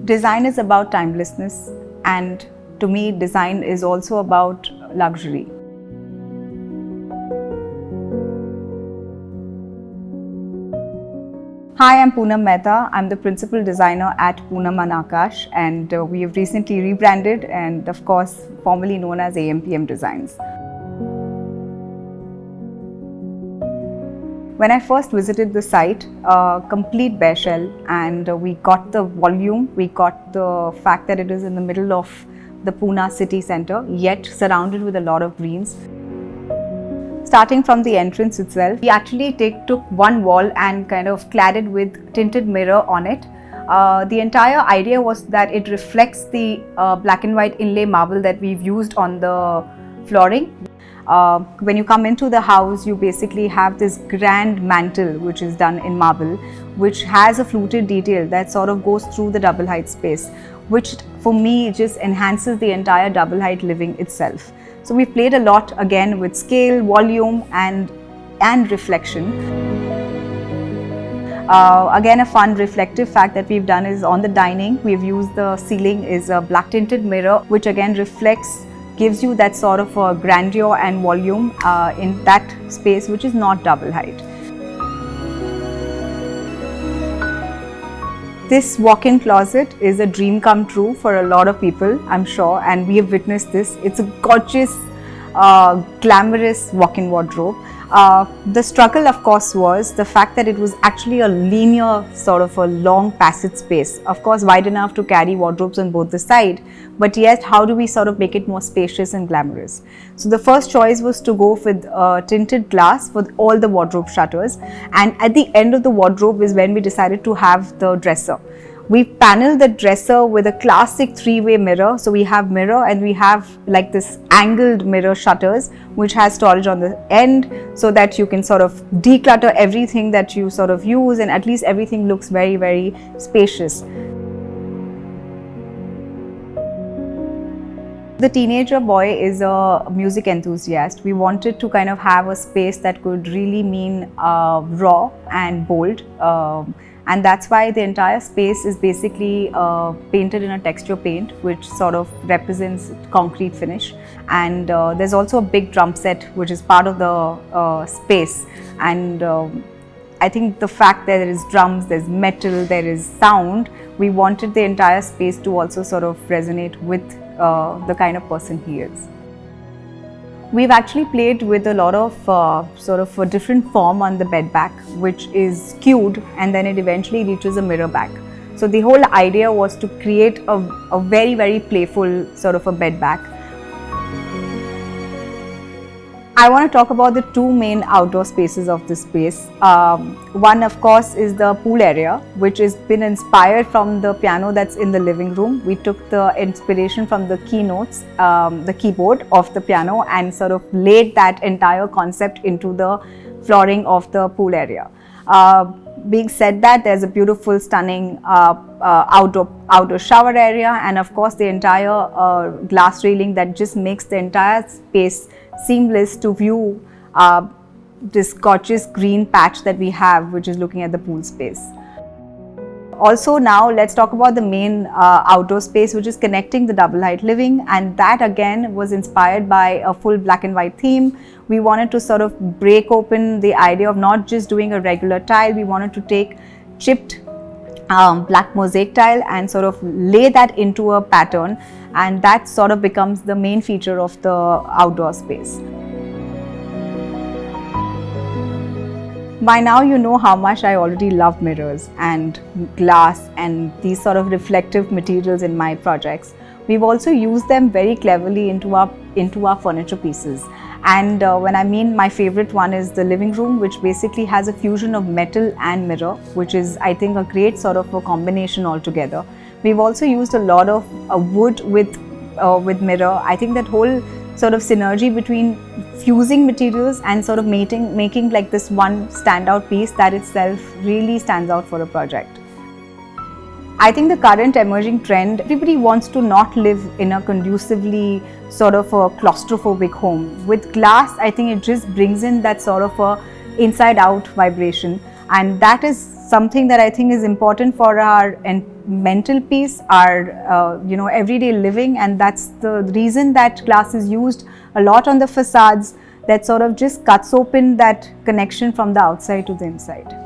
Design is about timelessness, and to me, design is also about luxury. Hi, I'm Poonam Mehta. I'm the principal designer at Poonam Mehta, and we have recently rebranded and, of course, formerly known as AMPM Designs. When I first visited the site, complete bare shell, and we got the volume, we got the fact that it is in the middle of the Pune city centre, yet surrounded with a lot of greens. Starting from the entrance itself, we actually took one wall and kind of cladded with tinted mirror on it. The entire idea was that it reflects the black and white inlay marble that we've used on the flooring. When you come into the house, you basically have this grand mantle which is done in marble, which has a fluted detail that sort of goes through the double height space, which for me just enhances the entire double height living itself. So we played a lot again with scale, volume and reflection. Again, a fun reflective fact that we've done is on the dining, we've used the ceiling is a black tinted mirror, which again reflects, gives you that sort of a grandeur and volume in that space, which is not double height. This walk-in closet is a dream come true for a lot of people, I'm sure, and we have witnessed this. It's a gorgeous, glamorous walk-in wardrobe. The struggle, of course, was the fact that it was actually a linear sort of a long passage space, of course wide enough to carry wardrobes on both the side, but yet how do we sort of make it more spacious and glamorous? So the first choice was to go with tinted glass for all the wardrobe shutters, and at the end of the wardrobe is when we decided to have the dresser. We paneled the dresser with a classic three-way mirror. So we have mirror and we have like this angled mirror shutters, which has storage on the end so that you can sort of declutter everything that you sort of use, and at least everything looks very, very spacious. The teenager boy is a music enthusiast. We wanted to kind of have a space that could really mean raw and bold. And that's why the entire space is basically painted in a texture paint, which sort of represents concrete finish. And there's also a big drum set, which is part of the space. And I think the fact that there is drums, there's metal, there is sound, we wanted the entire space to also sort of resonate with the kind of person he is. We've actually played with a lot of sort of a different form on the bed back, which is skewed and then it eventually reaches a mirror back. So the whole idea was to create a very, very playful sort of a bed back. I want to talk about the two main outdoor spaces of this space. One, of course, is the pool area, which has been inspired from the piano that's in the living room. We took the inspiration from the keynotes, the keyboard of the piano, and sort of laid that entire concept into the flooring of the pool area. Being said that, there's a beautiful, stunning outdoor shower area, and of course the entire glass railing that just makes the entire space seamless to view this gorgeous green patch that we have, which is looking at the pool space. Also, now let's talk about the main outdoor space, which is connecting the double height living, and that again was inspired by a full black and white theme. We wanted to sort of break open the idea of not just doing a regular tile. We wanted to take chipped black mosaic tile and sort of lay that into a pattern, and that sort of becomes the main feature of the outdoor space. By now you know how much I already love mirrors and glass and these sort of reflective materials in my projects. We've also used them very cleverly into our furniture pieces. And when I mean my favorite one is the living room, which basically has a fusion of metal and mirror, which is, I think, a great sort of a combination altogether. We've also used a lot of wood with mirror. I think that whole sort of synergy between fusing materials and sort of making like this one standout piece, that itself really stands out for a project. I think the current emerging trend, everybody wants to not live in a conducively sort of a claustrophobic home. With glass, I think it just brings in that sort of a inside out vibration, and that is something that I think is important for our mental peace, our everyday living, and that's the reason that glass is used a lot on the facades, that sort of just cuts open that connection from the outside to the inside.